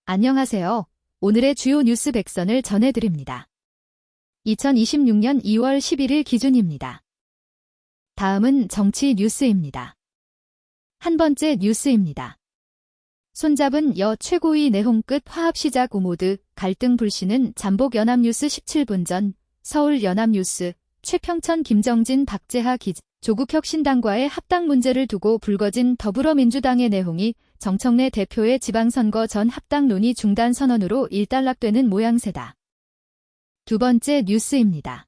안녕하세요. 오늘의 주요 뉴스 100선을 전해드립니다. 2026년 2월 11일 기준입니다. 다음은 정치 뉴스입니다. 한 번째 뉴스입니다. 손잡은 여 최고위 내홍 끝 화합 시작 우모드 갈등 불씨는 잠복 연합뉴스 17분 전 서울 연합뉴스 최평천 김정진 박재하 기자 조국혁신당과의 합당 문제를 두고 불거진 더불어민주당의 내홍이 정청래 대표의 지방선거 전 합당 논의 중단 선언으로 일단락되는 모양새다. 두 번째 뉴스입니다.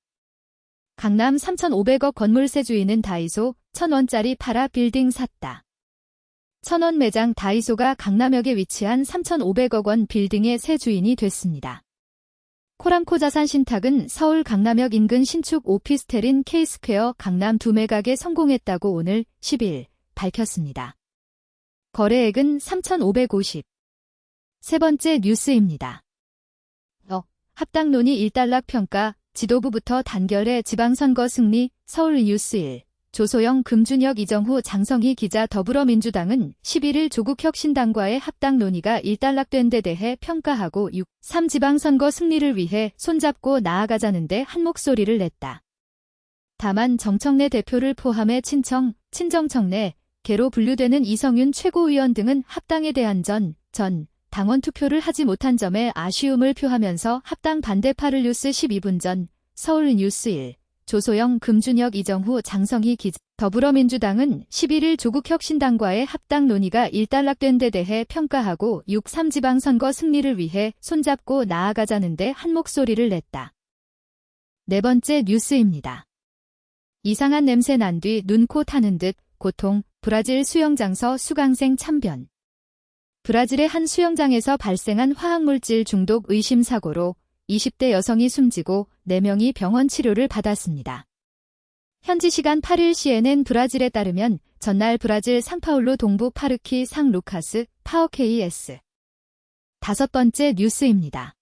강남 3,500억 건물세 주인은 다이소 1,000원짜리 팔아 빌딩 샀다. 1,000원 매장 다이소가 강남역에 위치한 3,500억 원 빌딩의 새 주인이 됐습니다. 코람코 자산 신탁은 서울 강남역 인근 신축 오피스텔인 K스퀘어 강남 2매각에 성공했다고 오늘 10일 밝혔습니다. 거래액은 3,550. 세 번째 뉴스입니다. 합당 논의 일단락 평가, 지도부부터 단결해 지방선거 승리, 서울 뉴스 1. 조소영 금준혁 이정후 장성희 기자 더불어민주당은 11일 조국혁신당과의 합당 논의가 일단락된 데 대해 평가하고 3 지방선거 승리를 위해 손잡고 나아가자는데 한 목소리를 냈다. 다만 정청래 대표를 포함해 친정청래, 개로 분류되는 이성윤 최고위원 등은 합당에 대한 전 당원 투표를 하지 못한 점에 아쉬움을 표하면서 합당 반대파를 뉴스 12분 전 서울 뉴스 1. 조소영 금준혁 이정후 장성희 기자 더불어민주당은 11일 조국혁신당과의 합당 논의가 일단락된 데 대해 평가하고 3 지방선거 승리를 위해 손잡고 나아가자는데 한 목소리를 냈다. 네 번째 뉴스입니다. 이상한 냄새 난 뒤 눈, 코 타는 듯 고통, 브라질 수영장서 수강생 참변. 브라질의 한 수영장에서 발생한 화학물질 중독 의심 사고로 20대 여성이 숨지고 4명이 병원 치료를 받았습니다. 현지 시간 8일 CNN 브라질에 따르면 전날 브라질 상파울루 동부 파르키 상 루카스 파워 KS. 다섯 번째 뉴스입니다.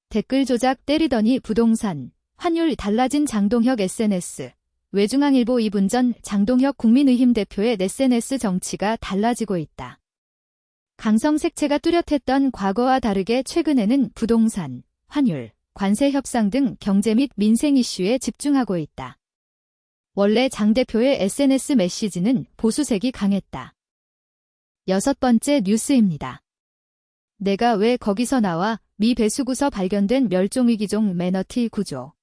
댓글 조작 때리더니 부동산, 환율 달라진 장동혁 SNS. 외중앙일보 2분 전 장동혁 국민의힘 대표의 SNS 정치가 달라지고 있다. 강성 색채가 뚜렷했던 과거와 다르게 최근에는 부동산, 환율, 관세 협상 등 경제 및 민생 이슈에 집중하고 있다. 원래 장 대표의 SNS 메시지는 보수색이 강했다. 여섯 번째 뉴스입니다. 내가 왜 거기서 나와? 미 배수구서 발견된 멸종위기종 매너티 구조.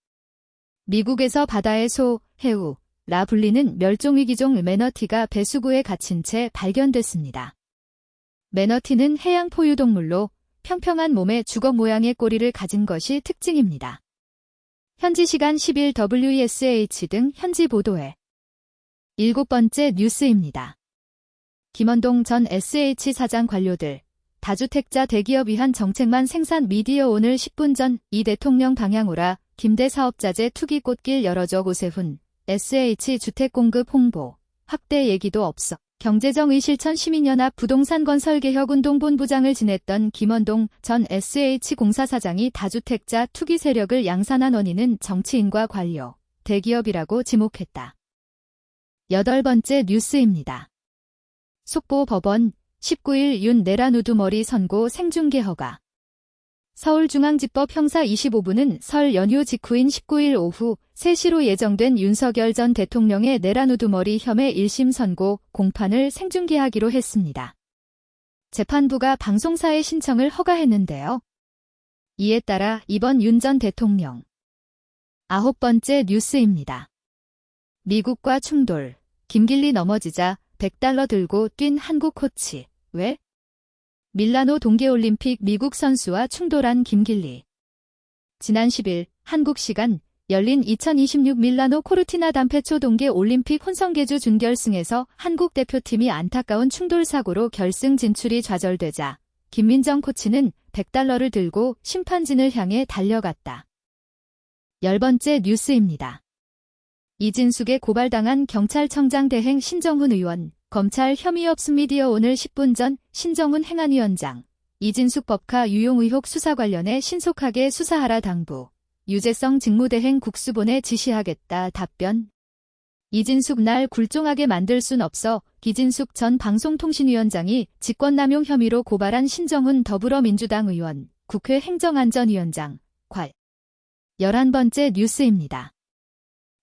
미국에서 바다의 소, 해우라 불리는 멸종위기종 매너티가 배수구에 갇힌 채 발견됐습니다. 매너티는 해양 포유동물로 평평한 몸에 주걱 모양의 꼬리를 가진 것이 특징입니다. 현지 시간 10일 WESH 등 현지 보도에. 일곱 번째 뉴스입니다. 김원동 전 SH 사장 관료들, 다주택자 대기업 위한 정책만 생산 미디어 오늘 10분 전 이 대통령 방향오라 김대 사업자재 투기 꽃길 열어줘 오세훈, SH 주택 공급 홍보, 확대 얘기도 없어. 경제정의실천 시민연합 부동산건설개혁운동본부장을 지냈던 김원동 전 SH공사 사장이 다주택자 투기 세력을 양산한 원인은 정치인과 관료, 대기업이라고 지목했다. 여덟 번째 뉴스입니다. 속보 법원 19일 윤 내란 우두머리 선고 생중계 허가. 서울중앙지법 형사 25부는 설 연휴 직후인 19일 오후 3시로 예정된 윤석열 전 대통령의 내란 우두머리 혐의 1심 선고 공판을 생중계하기로 했습니다. 재판부가 방송사의 신청을 허가했는데요. 이에 따라 이번 윤 전 대통령. 아홉 번째 뉴스입니다. 미국과 충돌, 김길리 넘어지자 $100 들고 뛴 한국 코치. 왜? 밀라노 동계올림픽 미국 선수와 충돌한 김길리. 지난 10일 한국 시간 열린 2026 밀라노 코르티나 단페초 동계올림픽 혼성계주 준결승에서 한국 대표팀이 안타까운 충돌 사고로 결승 진출이 좌절되자 김민정 코치는 $100를 들고 심판진을 향해 달려갔다. 열 번째 뉴스입니다. 이진숙에 고발당한 경찰청장 대행 신정훈 의원. 검찰 혐의 없음 미디어 오늘 10분 전 신정훈 행안위원장, 이진숙 법카 유용 의혹 수사 관련해 신속하게 수사하라 당부, 유재성 직무대행 국수본에 지시하겠다 답변. 이진숙 날 굴종하게 만들 순 없어. 기진숙 전 방송통신위원장이 직권남용 혐의로 고발한 신정훈 더불어민주당 의원, 국회 행정안전위원장, 괄. 11번째 뉴스입니다.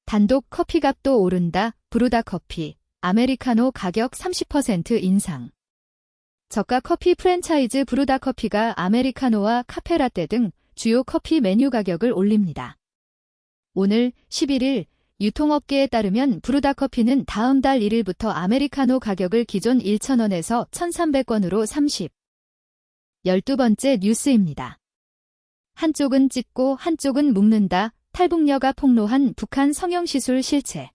단독 커피값도 오른다. 브루다커피, 아메리카노 가격 30% 인상. 저가 커피 프랜차이즈 브루다커피가 아메리카노와 카페라떼 등 주요 커피 메뉴 가격을 올립니다. 오늘 11일 유통업계에 따르면 브루다커피는 다음 달 1일부터 아메리카노 가격을 기존 1,000원에서 1,300원으로 12번째 뉴스입니다. 한쪽은 찢고 한쪽은 묶는다. 탈북녀가 폭로한 북한 성형시술 실체.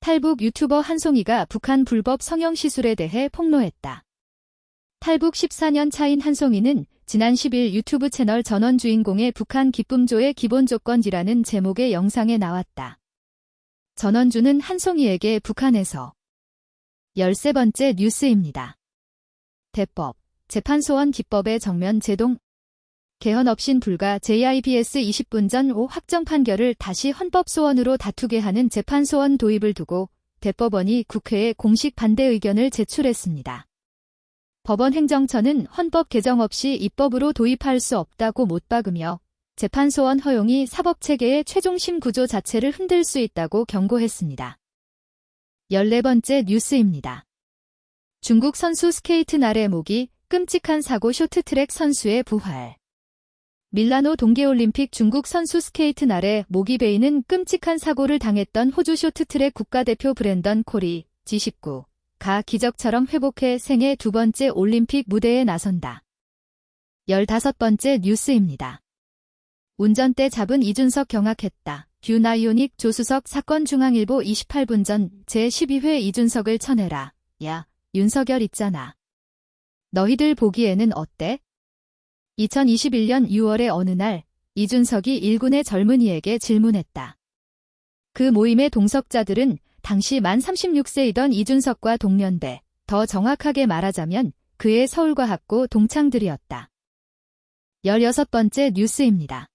탈북 유튜버 한송이가 북한 불법 성형시술에 대해 폭로했다. 탈북 14년 차인 한송이는 지난 10일 유튜브 채널 전원 주인공의 북한 기쁨조의 기본 조건이라는 제목의 영상에 나왔다. 전원주는 한송이에게 북한에서 13번째 뉴스입니다. 대법, 재판소원 기법의 정면 제동. 개헌 없인 불가. JIBS 20분 전 확정 판결을 다시 헌법소원으로 다투게 하는 재판소원 도입을 두고 대법원이 국회에 공식 반대 의견을 제출했습니다. 법원 행정처는 헌법 개정 없이 입법으로 도입할 수 없다고 못 박으며 재판소원 허용이 사법체계의 최종심 구조 자체를 흔들 수 있다고 경고했습니다. 14번째 뉴스입니다. 중국 선수 스케이트 날의 모기. 끔찍한 사고. 쇼트트랙 선수의 부활. 밀라노 동계올림픽 중국 선수 스케이트 날에 모기 베이는 끔찍한 사고를 당했던 호주 쇼트트랙 국가대표 브랜던 콜이 G19가 기적처럼 회복해 생애 두 번째 올림픽 무대에 나선다. 15번째 뉴스입니다. 운전대 잡은 이준석 경악했다. 뷰나이오닉 조수석 사건. 중앙일보 28분 전 제12회 이준석을 쳐내라. 야, 윤석열 있잖아. 너희들 보기에는 어때? 2021년 6월의 어느 날 이준석이 일군의 젊은이에게 질문했다. 그 모임의 동석자들은 당시 만 36세이던 이준석과 동년배, 더 정확하게 말하자면 그의 서울과학고 동창들이었다. 16번째 뉴스입니다.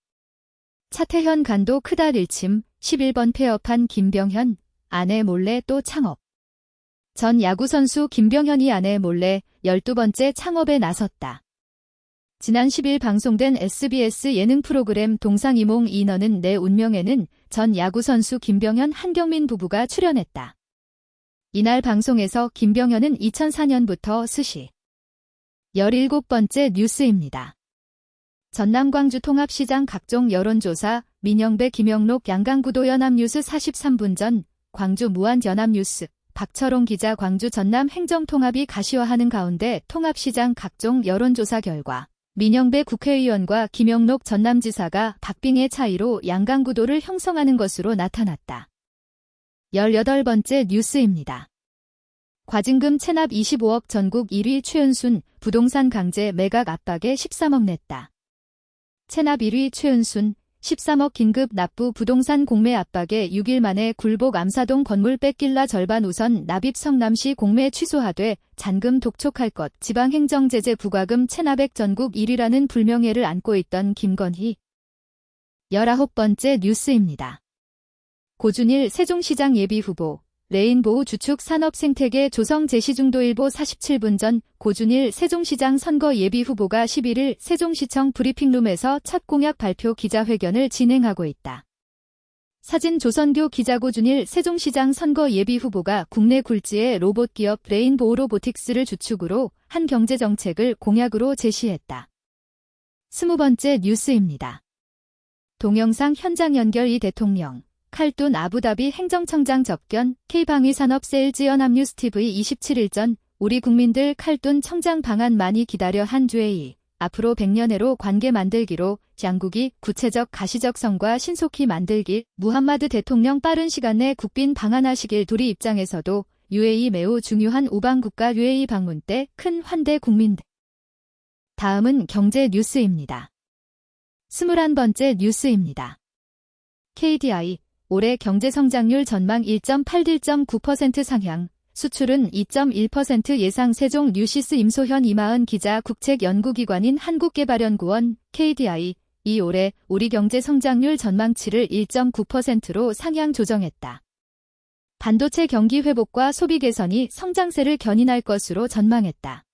차태현 간도 크다. 일침 11번 폐업한 김병현, 아내 몰래 또 창업. 전 야구선수 김병현이 아내 몰래 12번째 창업에 나섰다. 지난 10일 방송된 SBS 예능 프로그램 동상이몽 너는 내 운명에는 전 야구선수 김병현 한경민 부부가 출연했다. 이날 방송에서 김병현은 2004년부터 스시. 17번째 뉴스입니다. 전남 광주 통합시장 각종 여론조사. 민영배 김영록 양강구도 연합뉴스 43분 전 광주 무한 연합뉴스. 박철홍 기자. 광주 전남 행정통합이 가시화하는 가운데 통합시장 각종 여론조사 결과 민영배 국회의원과 김영록 전남지사가 박빙의 차이로 양강구도를 형성하는 것으로 나타났다. 18번째 뉴스입니다. 과징금 체납 25억. 전국 1위 최은순. 부동산 강제 매각 압박에 13억 냈다. 체납 1위 최은순. 13억 긴급 납부. 부동산 공매 압박에 6일 만에 굴복. 암사동 건물 뺏길라 절반 우선 납입. 성남시 공매 취소하되 잔금 독촉할 것. 지방행정제재 부과금 체납액 전국 1위라는 불명예를 안고 있던 김건희. 19번째 뉴스입니다. 고준일 세종시장 예비후보. 레인보우 주축 산업생태계 조성 제시중도일보 47분 전 고준일 세종시장 선거 예비후보가 11일 세종시청 브리핑룸에서 첫 공약 발표 기자회견을 진행하고 있다. 사진 조선교 기자. 고준일 세종시장 선거 예비후보가 국내 굴지의 로봇기업 레인보우 로보틱스를 주축으로 한 경제정책을 공약으로 제시했다. 20번째 뉴스입니다. 동영상 현장 연결. 이 대통령. 칼둔 아부다비 행정청장 접견. K방위산업세일즈연합뉴스TV 27일 전 우리 국민들 칼둔 청장 방한 많이 기다려. 한주의 앞으로 100년해로 관계 만들기로 양국이 구체적 가시적성과 신속히 만들기. 무함마드 대통령 빠른 시간 내 국빈 방한하시길. 둘이 입장에서도 UAE 매우 중요한 우방국가 UAE 방문 때 큰 환대. 국민들. 다음은 경제 뉴스입니다. 21번째 뉴스입니다. KDI 올해 경제성장률 전망 1.8-1.9% 상향. 수출은 2.1% 예상. 세종 뉴시스 임소현 이마은 기자. 국책연구기관인 한국개발연구원 KDI 이 올해 우리 경제 성장률 전망치를 1.9%로 상향 조정했다. 반도체 경기 회복과 소비 개선이 성장세를 견인할 것으로 전망했다.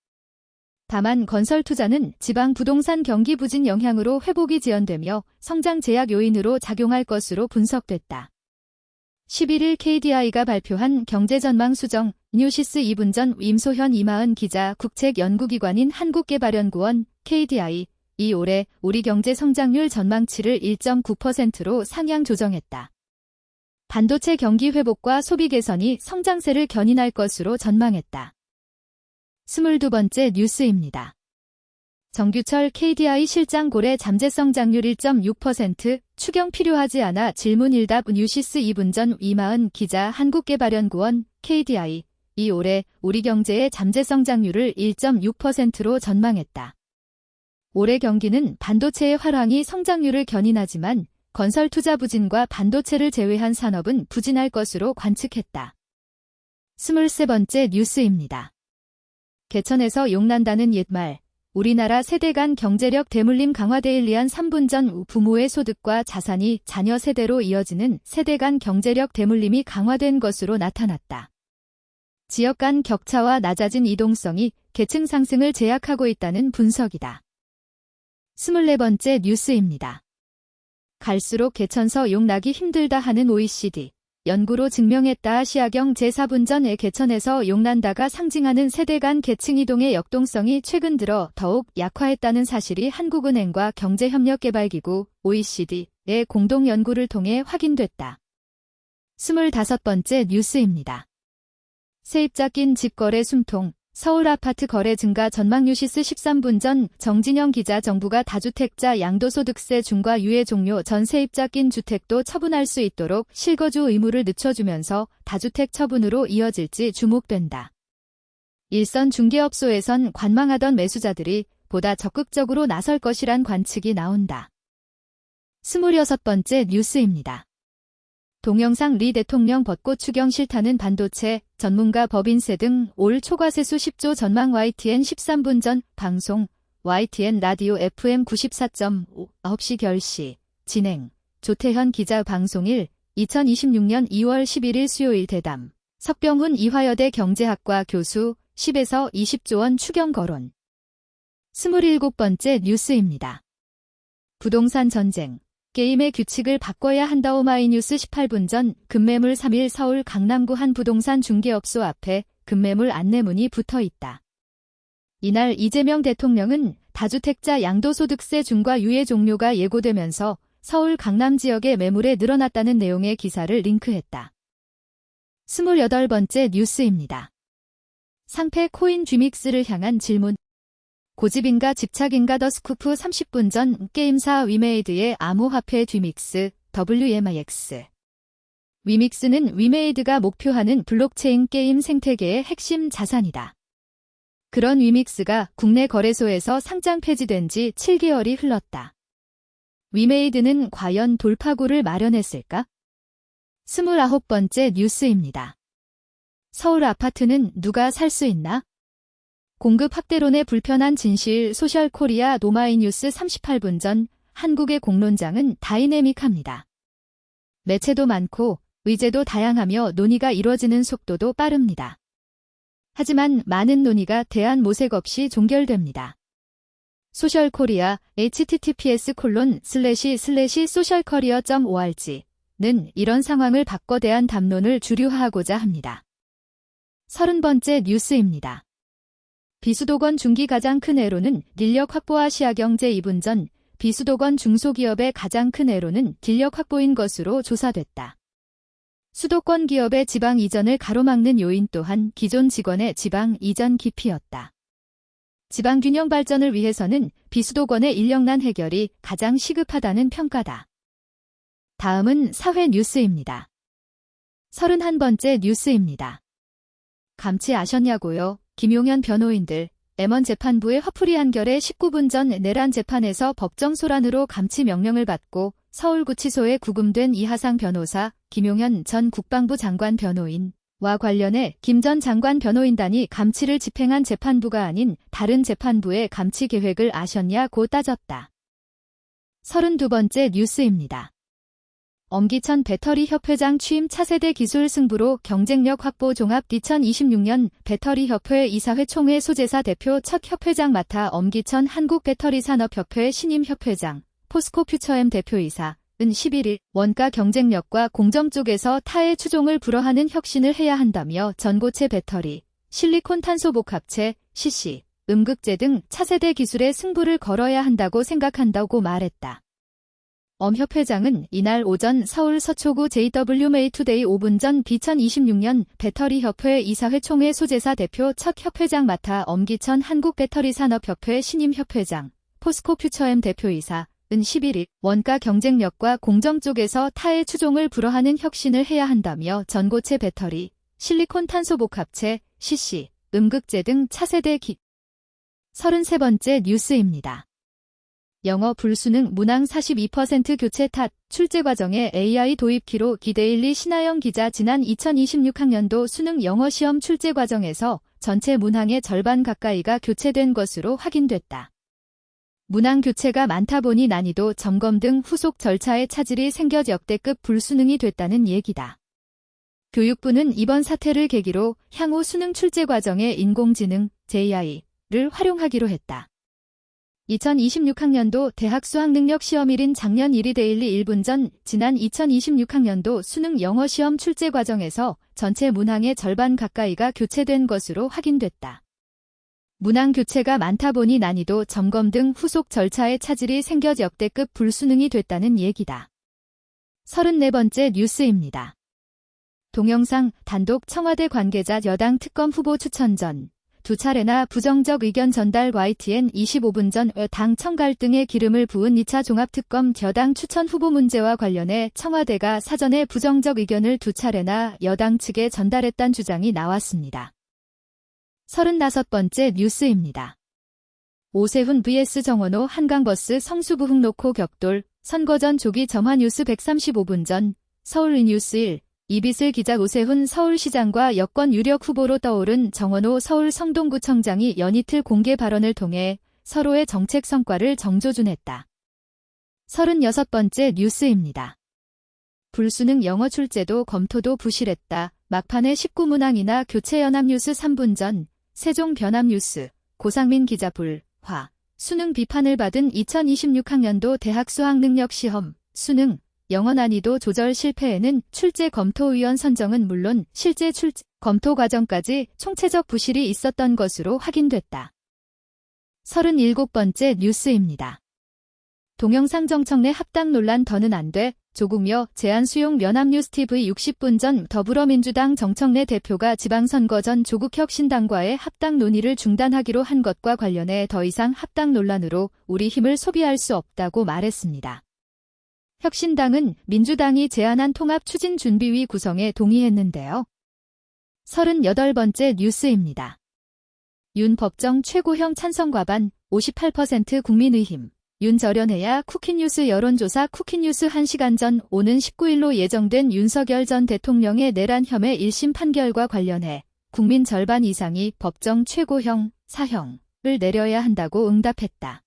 다만 건설 투자는 지방 부동산 경기 부진 영향으로 회복이 지연되며 성장 제약 요인으로 작용할 것으로 분석됐다. 11일 KDI가 발표한 경제전망 수정 뉴시스 2분 전 임소현 이마은 기자 국책연구기관인 한국개발연구원 KDI 이 올해 우리 경제 성장률 전망치를 1.9%로 상향 조정했다. 반도체 경기 회복과 소비 개선이 성장세를 견인할 것으로 전망했다. 22번째 뉴스입니다. 정규철 KDI 실장 고래 잠재성장률 1.6% 추경 필요하지 않아 질문일답 뉴시스 2분 전 이마은 기자 한국개발연구원 KDI 이 올해 우리 경제의 잠재성장률을 1.6%로 전망했다. 올해 경기는 반도체의 활황이 성장률을 견인하지만 건설 투자 부진과 반도체를 제외한 산업은 부진할 것으로 관측했다. 23번째 뉴스입니다. 개천에서 용난다는 옛말 우리나라 세대 간 경제력 대물림 강화 데일리한 3분 전 부모의 소득과 자산이 자녀 세대로 이어지는 세대 간 경제력 대물림이 강화된 것으로 나타났다. 지역 간 격차와 낮아진 이동성이 계층 상승을 제약하고 있다는 분석이다. 24번째 뉴스입니다. 갈수록 개천서 용나기 힘들다 하는 OECD. 연구로 증명했다. 아시아경 제4분 전에 개천에서 용난다가 상징하는 세대 간 계층 이동의 역동성이 최근 들어 더욱 약화했다는 사실이 한국은행과 경제협력개발기구 OECD의 공동 연구를 통해 확인됐다. 25번째 뉴스입니다. 세입자 낀 집 거래 숨통, 서울 아파트 거래 증가 전망 뉴시스 13분 전 정진영 기자 정부가 다주택자 양도소득세 중과 유예 종료 전 세입자 낀 주택도 처분할 수 있도록 실거주 의무를 늦춰주면서 다주택 처분으로 이어질지 주목된다. 일선 중개업소에선 관망하던 매수자들이 보다 적극적으로 나설 것이란 관측이 나온다. 26번째 뉴스입니다. 동영상 리 대통령 벚꽃 추경 싫다는 반도체, 전문가 법인세 등 올 초과세수 10조 전망 YTN 13분 전 방송 YTN 라디오 FM 94.5 9시 결시 진행 조태현 기자 방송 1 2026년 2월 11일 수요일 대담 석병훈 이화여대 경제학과 교수 10에서 20조 원 추경 거론 27번째 뉴스입니다. 부동산 전쟁 게임의 규칙을 바꿔야 한다. 오마이뉴스 18분 전 급매물 3일 서울 강남구 한 부동산 중개업소 앞에 급매물 안내문이 붙어 있다. 이날 이재명 대통령은 다주택자 양도소득세 중과 유예 종료가 예고되면서 서울 강남 지역의 매물에 늘어났다는 내용의 기사를 링크했다. 28번째 뉴스입니다. 상패 코인 쥐믹스를 향한 질문. 고집인가 집착인가 더 스쿠프 30분 전 게임사 위메이드의 암호화폐 쥐믹스 WMIX. 위믹스는 위메이드가 목표하는 블록체인 게임 생태계의 핵심 자산이다. 그런 위믹스가 국내 거래소에서 상장 폐지된 지 7개월이 흘렀다. 위메이드는 과연 돌파구를 마련했을까? 29번째 뉴스입니다. 서울 아파트는 누가 살 수 있나? 공급 확대론의 불편한 진실 소셜코리아 노마이뉴스 38분 전 한국의 공론장은 다이내믹합니다. 매체도 많고 의제도 다양하며 논의가 이뤄지는 속도도 빠릅니다. 하지만 많은 논의가 대안 모색 없이 종결됩니다. 소셜코리아 https://socialcoria.org는 이런 상황을 바꿔 대한 담론을 주류화하고자 합니다. 30번째 뉴스입니다. 비수도권 중기 가장 큰 애로는 인력 확보와 아시아경제 2분 전 비수도권 중소기업의 가장 큰 애로는 인력 확보인 것으로 조사됐다. 수도권 기업의 지방 이전을 가로막는 요인 또한 기존 직원의 지방 이전 기피였다. 지방 균형 발전을 위해서는 비수도권의 인력난 해결이 가장 시급하다는 평가다. 다음은 사회 뉴스입니다. 31번째 뉴스입니다. 감치 아셨냐고요? 김용현 변호인들, M1 재판부의 화풀이 한결에 19분 전 내란 재판에서 법정 소란으로 감치 명령을 받고 서울구치소에 구금된 이하상 변호사, 김용현 전 국방부 장관 변호인과 관련해 김 전 장관 변호인단이 감치를 집행한 재판부가 아닌 다른 재판부의 감치 계획을 아셨냐고 따졌다. 32번째 뉴스입니다. 엄기천 배터리협회장 취임 차세대 기술 승부로 경쟁력 확보 종합 2026년 배터리협회 이사회 총회 소재사 대표 첫 협회장 맡아 엄기천 한국배터리산업협회 신임 협회장, 포스코퓨처엠 대표이사, 은 11일 원가 경쟁력과 공정 쪽에서 타의 추종을 불허하는 혁신을 해야 한다며 전고체 배터리, 실리콘 탄소복합체, CC, 음극재 등 차세대 기술의 승부를 걸어야 한다고 생각한다고 말했다. 엄 협회장은 이날 오전 서울 서초구 JWA 투데이 5분 전 2026년 배터리협회 이사회 총회 소재사 대표 첫 협회장 맡아 엄기천 한국배터리산업협회 신임 협회장, 포스코퓨처엠 대표이사, 은 11일 원가 경쟁력과 공정 쪽에서 타의 추종을 불허하는 혁신을 해야 한다며 전고체 배터리, 실리콘 탄소복합체, CC, 음극재 등 차세대 33번째 뉴스입니다. 영어 불수능 문항 42% 교체 탓, 출제 과정에 AI 도입키로 기데일리 신하영 기자 지난 2026학년도 수능 영어 시험 출제 과정에서 전체 문항의 절반 가까이가 교체된 것으로 확인됐다. 문항 교체가 많다 보니 난이도 점검 등 후속 절차에 차질이 생겨 역대급 불수능이 됐다는 얘기다. 교육부는 이번 사태를 계기로 향후 수능 출제 과정에 인공지능, AI를 활용하기로 했다. 2026학년도 대학 수학능력 시험일인 작년 1위 데일리 1분 전 지난 2026학년도 수능 영어 시험 출제 과정에서 전체 문항의 절반 가까이가 교체된 것으로 확인됐다. 문항 교체가 많다 보니 난이도 점검 등 후속 절차에 차질이 생겨 역대급 불수능이 됐다는 얘기다. 34번째 뉴스입니다. 동영상 단독 청와대 관계자 여당 특검 후보 추천 전 두 차례나 부정적 의견 전달 YTN 25분 전 당 청 갈등에 기름을 부은 2차 종합특검 여당 추천 후보 문제와 관련해 청와대가 사전에 부정적 의견을 두 차례나 여당 측에 전달했다는 주장이 나왔습니다. 35번째 뉴스입니다. 오세훈 vs 정원호 한강버스 성수부흥 놓고 격돌, 선거 전 조기 점화 뉴스 135분 전, 서울의뉴스 1, 이비슬 기자 오세훈 서울시장과 여권 유력 후보로 떠오른 정원호 서울 성동구청장이 연이틀 공개 발언을 통해 서로의 정책 성과를 정조준했다. 36번째 뉴스입니다. 불수능 영어 출제도 검토도 부실했다. 막판에 19문항이나 교체 연합뉴스 3분 전, 세종 변합뉴스, 고상민 기자 불화, 수능 비판을 받은 2026학년도 대학 수학능력시험, 수능, 영어 난이도 조절 실패에는 출제 검토위원 선정은 물론 실제 출제 검토 과정까지 총체적 부실이 있었던 것으로 확인됐다. 37번째 뉴스입니다. 동영상 정청 내 합당 논란 더는 안 돼, 조국여 제안 수용 연합뉴스 TV 60분 전 더불어민주당 정청래 대표가 지방선거 전 조국혁신당과의 합당 논의를 중단하기로 한 것과 관련해 더 이상 합당 논란으로 우리 힘을 소비할 수 없다고 말했습니다. 혁신당은 민주당이 제안한 통합추진준비위 구성에 동의했는데요. 38번째 뉴스입니다. 윤 법정 최고형 찬성 과반 58% 국민의힘. 윤 절연해야 쿠키뉴스 여론조사 쿠키뉴스 1시간 전 오는 19일로 예정된 윤석열 전 대통령의 내란 혐의 1심 판결과 관련해 국민 절반 이상이 법정 최고형, 사형을 내려야 한다고 응답했다.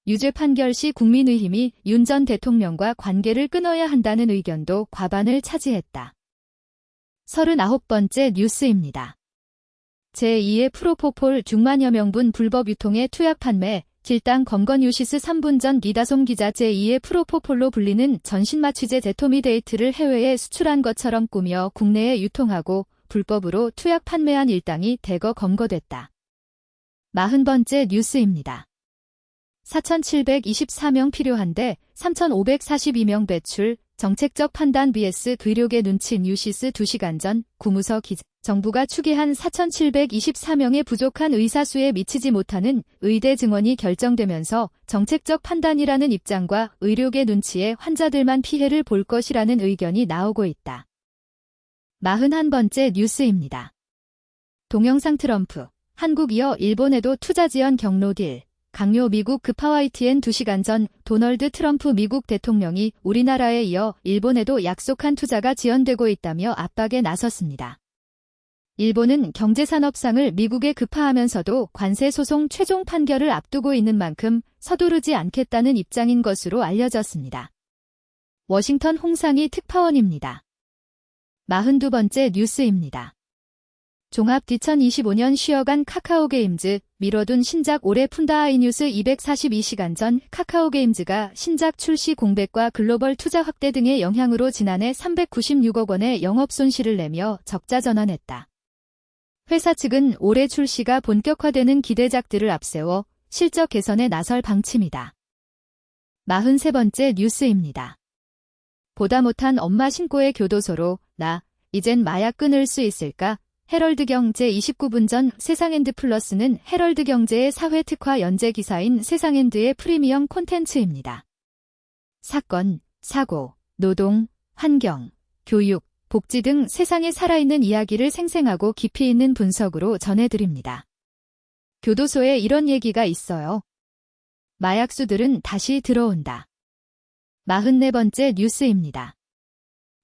유죄 판결 시 국민의힘이 윤 전 대통령과 관계를 끊어야 한다는 의견도 과반을 차지했다. 39번째 뉴스입니다. 제2의 프로포폴 6만여 명분 불법 유통의 투약 판매, 길당 검거뉴시스 3분 전 이다솜 기자 제2의 프로포폴로 불리는 전신마취제 제토미데이트를 해외에 수출한 것처럼 꾸며 국내에 유통하고 불법으로 투약 판매한 일당이 대거 검거됐다. 40번째 뉴스입니다. 4,724명 필요한데 3,542명 배출, 정책적 판단 vs 의료계 눈치 뉴시스 2시간 전 구무서 기자. 정부가 추계한 4,724명의 부족한 의사수에 미치지 못하는 의대 증원이 결정되면서 정책적 판단이라는 입장과 의료계 눈치에 환자들만 피해를 볼 것이라는 의견이 나오고 있다. 41번째 뉴스입니다. 동영상 트럼프, 한국 이어 일본에도 투자 지원 경로 딜. 강요 미국 급파 YTN 2시간 전 도널드 트럼프 미국 대통령이 우리나라에 이어 일본에도 약속한 투자가 지연되고 있다며 압박에 나섰습니다. 일본은 경제산업상을 미국에 급파하면서도 관세 소송 최종 판결을 앞두고 있는 만큼 서두르지 않겠다는 입장인 것으로 알려졌습니다. 워싱턴 홍상희 특파원입니다. 42번째 뉴스입니다. 종합 2025년 쉬어간 카카오게임즈, 미뤄둔 신작 올해 푼다 아이뉴스 242시간 전 카카오게임즈가 신작 출시 공백과 글로벌 투자 확대 등의 영향으로 지난해 396억 원의 영업 손실을 내며 적자 전환했다. 회사 측은 올해 출시가 본격화되는 기대작들을 앞세워 실적 개선에 나설 방침이다. 43번째 뉴스입니다. 보다 못한 엄마 신고의 교도소로 나 이젠 마약 끊을 수 있을까? 헤럴드경제 29분 전 세상엔드 플러스는 헤럴드경제의 사회특화 연재 기사인 세상엔드의 프리미엄 콘텐츠입니다. 사건, 사고, 노동, 환경, 교육, 복지 등 세상에 살아있는 이야기를 생생하고 깊이 있는 분석으로 전해드립니다. 교도소에 이런 얘기가 있어요. 마약수들은 다시 들어온다. 44번째 뉴스입니다.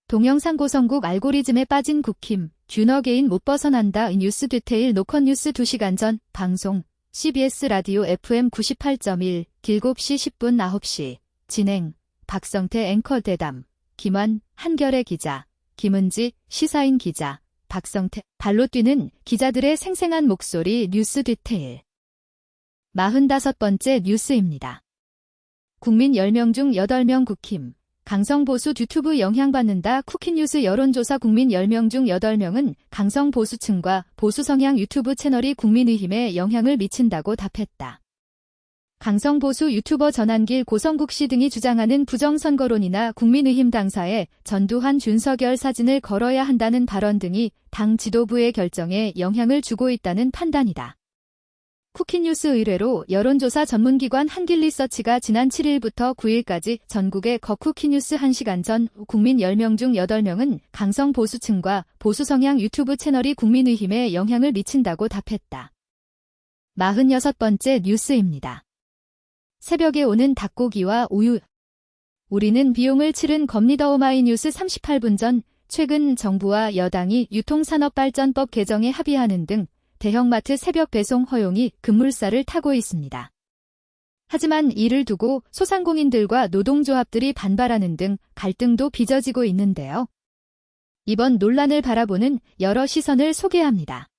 동영상 고성국 알고리즘에 빠진 국힘, 균어게인 못 벗어난다. 뉴스 디테일 노컷 뉴스 2시간 전 방송 CBS 라디오 FM 98.1 7시 10분 9시 진행 박성태 앵커 대담 김환 한겨레 기자 김은지 시사인 기자 박성태 발로 뛰는 기자들의 생생한 목소리 뉴스 디테일 45번째 뉴스입니다. 국민 10명 중 8명 국힘 강성보수 유튜브 영향받는다. 쿠키뉴스 여론조사 국민 10명 중 8명은 강성보수층과 보수성향 유튜브 채널이 국민의힘에 영향을 미친다고 답했다. 강성보수 유튜버 전한길 고성국 씨 등이 주장하는 부정선거론이나 국민의힘 당사에 전두환 윤석열 사진을 걸어야 한다는 발언 등이 당 지도부의 결정에 영향을 주고 있다는 판단이다. 쿠키뉴스 의뢰로 여론조사 전문기관 한길리서치가 지난 7일부터 9일까지 전국의 쿠키뉴스 1시간 전 국민 10명 중 8명은 강성 보수층과 보수성향 유튜브 채널이 국민의힘에 영향을 미친다고 답했다. 46번째 뉴스입니다. 새벽에 오는 닭고기와 우유. 우리는 비용을 치른 겁니다. 오마이뉴스 38분 전 최근 정부와 여당이 유통산업발전법 개정에 합의하는 등 대형마트 새벽 배송 허용이 급물살을 타고 있습니다. 하지만 이를 두고 소상공인들과 노동조합들이 반발하는 등 갈등도 빚어지고 있는데요. 이번 논란을 바라보는 여러 시선을 소개합니다.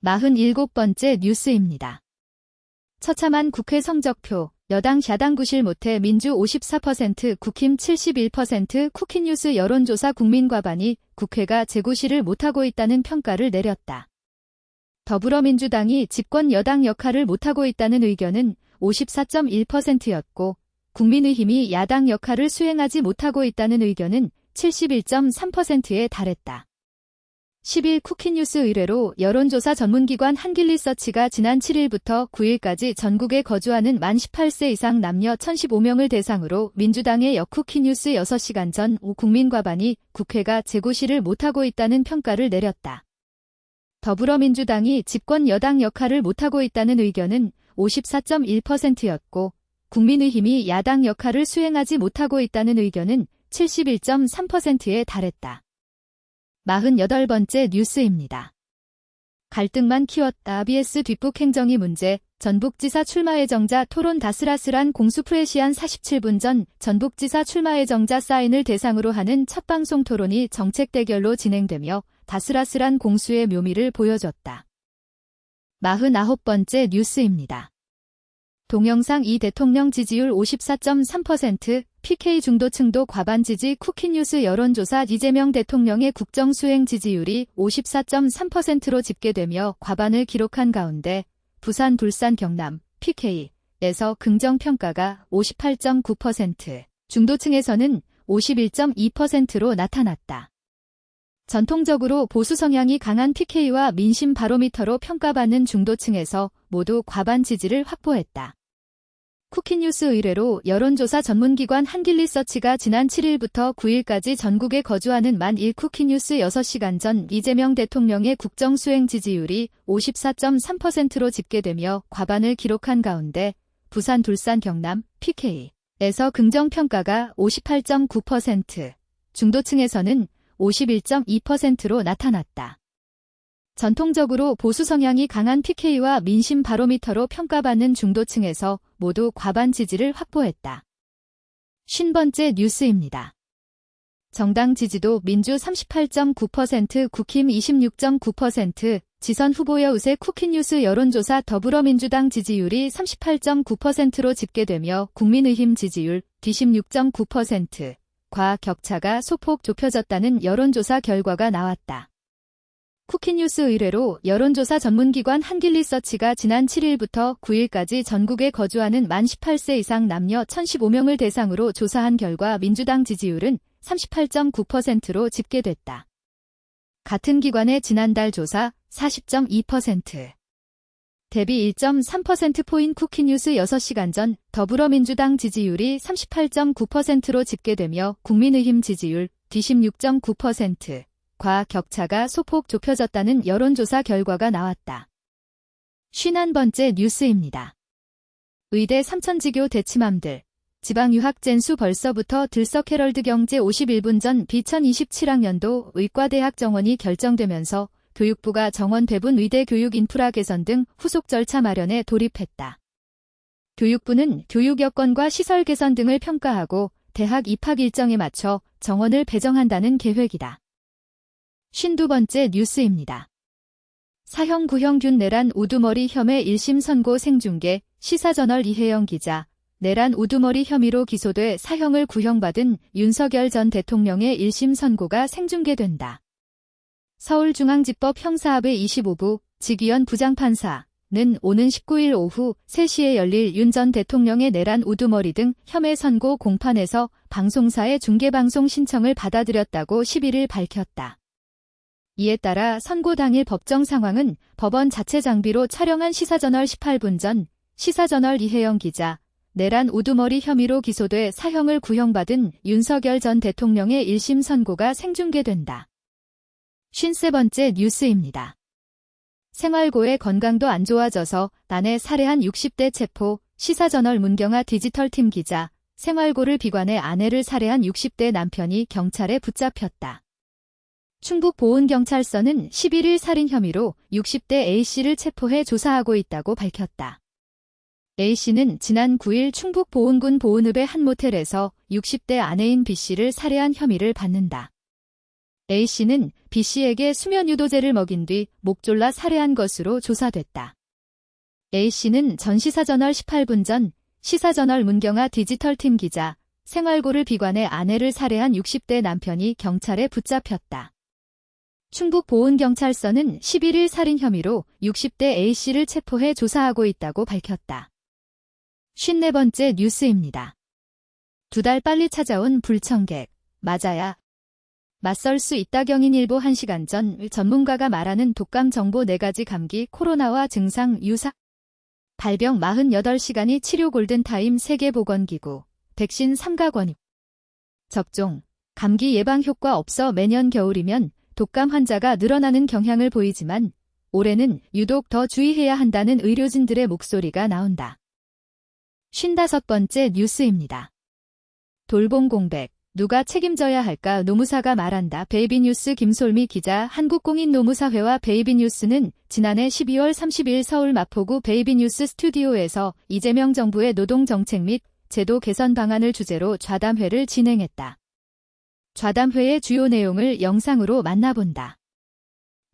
47번째 뉴스입니다. 처참한 국회 성적표, 여당 야당 구실 못해 민주 54%, 국힘 71%, 쿠키뉴스 여론조사 국민 과반이 국회가 재구실을 못하고 있다는 평가를 내렸다. 더불어민주당이 집권 여당 역할을 못하고 있다는 의견은 54.1%였고 국민의힘이 야당 역할을 수행하지 못하고 있다는 의견은 71.3%에 달했다. 10일 쿠키뉴스 의뢰로 여론조사 전문기관 한길리서치가 지난 7일부터 9일까지 전국에 거주하는 만 18세 이상 남녀 1015명을 대상으로 민주당의 역쿠키뉴스 6시간 전 국민 과반이 국회가 재구실을 못하고 있다는 평가를 내렸다. 더불어민주당이 집권 여당 역할을 못하고 있다는 의견은 54.1%였고 국민의힘이 야당 역할을 수행하지 못하고 있다는 의견은 71.3%에 달했다. 48번째 뉴스입니다. 갈등만 키웠다. BS 뒷북 행정위 문제, 전북지사 출마 예정자 토론 다스라스란 공수프레시안 47분 전 전북지사 출마 예정자 사인을 대상으로 하는 첫 방송 토론이 정책 대결로 진행되며 다스라스란 공수의 묘미를 보여줬다. 49번째 뉴스입니다. 동영상 이 대통령 지지율 54.3%, PK 중도층도 과반 지지. 쿠키뉴스 여론조사 이재명 대통령의 국정수행 지지율이 54.3%로 집계되며 과반을 기록한 가운데 부산, 울산, 경남, PK에서 긍정평가가 58.9%, 중도층에서는 51.2%로 나타났다. 전통적으로 보수 성향이 강한 PK와 민심 바로미터로 평가받는 중도층에서 모두 과반 지지를 확보했다. 쿠키뉴스 의뢰로 여론조사 전문기관 한길리서치가 지난 7일부터 9일까지 전국에 거주하는 만 1 쿠키뉴스 6시간 전 이재명 대통령의 국정수행 지지율이 54.3%로 집계되며 과반을 기록한 가운데 부산, 울산, 경남, PK에서 긍정평가가 58.9%, 중도층에서는 51.2%로 나타났다. 전통적으로 보수 성향이 강한 PK와 민심 바로미터로 평가받는 중도층에서 모두 과반 지지를 확보했다. 50번째 뉴스입니다. 정당 지지도 민주 38.9%, 국힘 26.9%, 지선 후보 여우세 쿠키뉴스 여론조사 더불어민주당 지지율이 38.9%로 집계되며 국민의힘 지지율 D16.9%과 격차가 소폭 좁혀졌다는 여론조사 결과가 나왔다. 쿠키뉴스 의뢰로 여론조사 전문기관 한길리서치가 지난 7일부터 9일까지 전국에 거주하는 만 18세 이상 남녀 1015명을 대상으로 조사한 결과 민주당 지지율은 38.9%로 집계됐다. 같은 기관의 지난달 조사 40.2%. 대비 1.3%포인트 쿠키뉴스 6시간 전 더불어민주당 지지율이 38.9%로 집계되며 국민의힘 지지율 D16.9%과 격차가 소폭 좁혀졌다는 여론조사 결과가 나왔다. 51번째 뉴스입니다. 의대 삼천지교 대치맘들. 지방유학젠수 벌써부터 들썩 헤럴드 경제 51분 전 2027학년도 의과대학 정원이 결정되면서 교육부가 정원 배분 의대 교육 인프라 개선 등 후속 절차 마련에 돌입했다. 교육부는 교육 여건과 시설 개선 등을 평가하고 대학 입학 일정에 맞춰 정원을 배정한다는 계획이다. 52번째 뉴스입니다. 사형 구형균 내란 우두머리 혐의 1심 선고 생중계 시사저널 이혜영 기자. 내란 우두머리 혐의로 기소돼 사형을 구형받은 윤석열 전 대통령의 1심 선고가 생중계된다. 서울중앙지법 형사합의 25부 직위원 부장판사는 오는 19일 오후 3시에 열릴 윤 전 대통령의 내란 우두머리 등 혐의 선고 공판에서 방송사의 중계방송 신청을 받아들였다고 11일 밝혔다. 이에 따라 선고 당일 법정 상황은 법원 자체 장비로 촬영한 시사저널 18분 전 시사저널 이혜영 기자. 내란 우두머리 혐의로 기소돼 사형을 구형받은 윤석열 전 대통령의 1심 선고가 생중계된다. 53번째 뉴스입니다. 생활고의 건강도 안 좋아져서 아내 살해한 60대 체포, 시사저널 문경아 디지털팀 기자, 생활고를 비관해 아내를 살해한 60대 남편이 경찰에 붙잡혔다. 충북보은경찰서는 11일 살인 혐의로 60대 A씨를 체포해 조사하고 있다고 밝혔다. A씨는 지난 9일 충북 보은군 보은읍의 한 모텔에서 60대 아내인 B씨를 살해한 혐의를 받는다. A씨는 B씨에게 수면유도제를 먹인 뒤 목 졸라 살해한 것으로 조사됐다. A씨는 전 시사저널 18분 전 시사저널 문경아 디지털팀 기자, 생활고를 비관해 아내를 살해한 60대 남편이 경찰에 붙잡혔다. 충북 보은경찰서는 11일 살인 혐의로 60대 A씨를 체포해 조사하고 있다고 밝혔다. 54번째 뉴스입니다. 2달 빨리 찾아온 불청객. 맞아야 맞설 수 있다. 경인일보 1시간 전 전문가가 말하는 독감 정보 4가지 감기 코로나와 증상 유사. 발병 48시간이 치료 골든타임 세계보건기구. 백신 3가 권유. 접종. 감기 예방 효과 없어 매년 겨울이면 독감 환자가 늘어나는 경향을 보이지만 올해는 유독 더 주의해야 한다는 의료진들의 목소리가 나온다. 55번째 뉴스입니다. 돌봄 공백. 누가 책임져야 할까? 노무사가 말한다. 베이비뉴스 김솔미 기자. 한국공인노무사회와 베이비뉴스는 지난해 12월 30일 서울 마포구 베이비뉴스 스튜디오에서 이재명 정부의 노동정책 및 제도 개선 방안을 주제로 좌담회를 진행했다. 좌담회의 주요 내용을 영상으로 만나본다.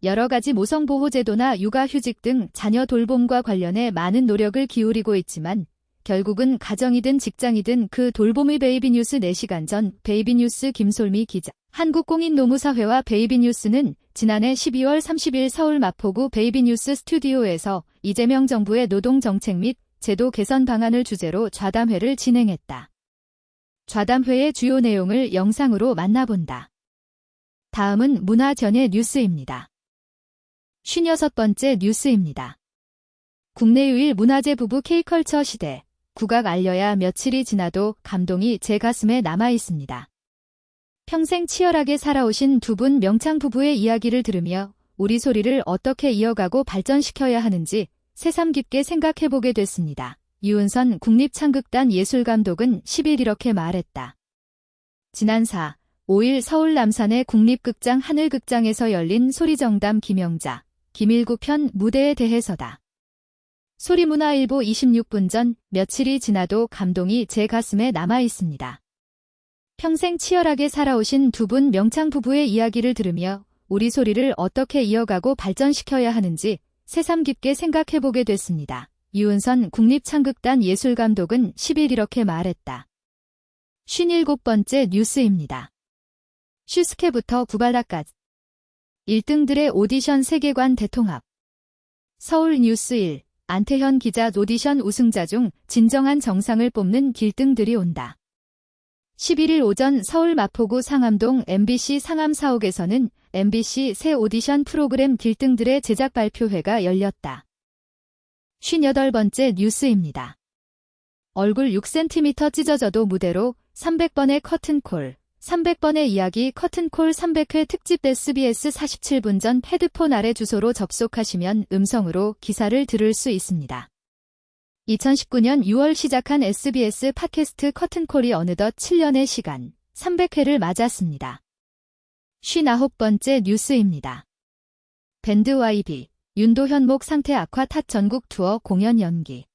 여러 가지 모성보호제도나 육아휴직 등 자녀 돌봄과 관련해 많은 노력을 기울이고 있지만 결국은 가정이든 직장이든 그 돌봄의 베이비뉴스 4시간 전 베이비뉴스 김솔미 기자. 한국공인노무사회와 베이비뉴스는 지난해 12월 30일 서울 마포구 베이비뉴스 스튜디오에서 이재명 정부의 노동정책 및 제도 개선 방안을 주제로 좌담회를 진행했다. 좌담회의 주요 내용을 영상으로 만나본다. 다음은 문화전의 뉴스입니다. 56번째 뉴스입니다. 국내 유일 문화재 부부 K컬처 시대. 국악 알려야 며칠이 지나도 감동이 제 가슴에 남아 있습니다. 평생 치열하게 살아오신 두 분 명창 부부의 이야기를 들으며 우리 소리를 어떻게 이어가고 발전시켜야 하는지 새삼 깊게 생각해보게 됐습니다. 유은선 국립창극단 예술감독은 10일 이렇게 말했다. 지난 4, 5일 서울 남산의 국립극장 하늘극장에서 열린 소리정담 김영자, 김일구 편 무대에 대해서다. 소리문화일보 26분 전 며칠이 지나도 감동이 제 가슴에 남아 있습니다. 평생 치열하게 살아오신 두 분 명창 부부의 이야기를 들으며 우리 소리를 어떻게 이어가고 발전시켜야 하는지 새삼 깊게 생각해보게 됐습니다. 유은선 국립창극단 예술감독은 10일 이렇게 말했다. 57번째 뉴스입니다. 슈스케부터 구발라까지 1등들의 오디션 세계관 대통합. 서울 뉴스 1. 안태현 기자 오디션 우승자 중 진정한 정상을 뽑는 길등들이 온다. 11일 오전 서울 마포구 상암동 MBC 상암 사옥에서는 MBC 새 오디션 프로그램 길등들의 제작 발표회가 열렸다. 58번째 뉴스입니다. 얼굴 6cm 찢어져도 무대로 300번의 커튼콜, 300번의 이야기 커튼콜 300회 특집 SBS 47분 전 헤드폰 아래 주소로 접속하시면 음성으로 기사를 들을 수 있습니다. 2019년 6월 시작한 SBS 팟캐스트 커튼콜이 어느덧 7년의 시간, 300회를 맞았습니다. 59번째 뉴스입니다. 밴드 YB, 윤도현 상태 악화 탓 전국 투어 공연 연기.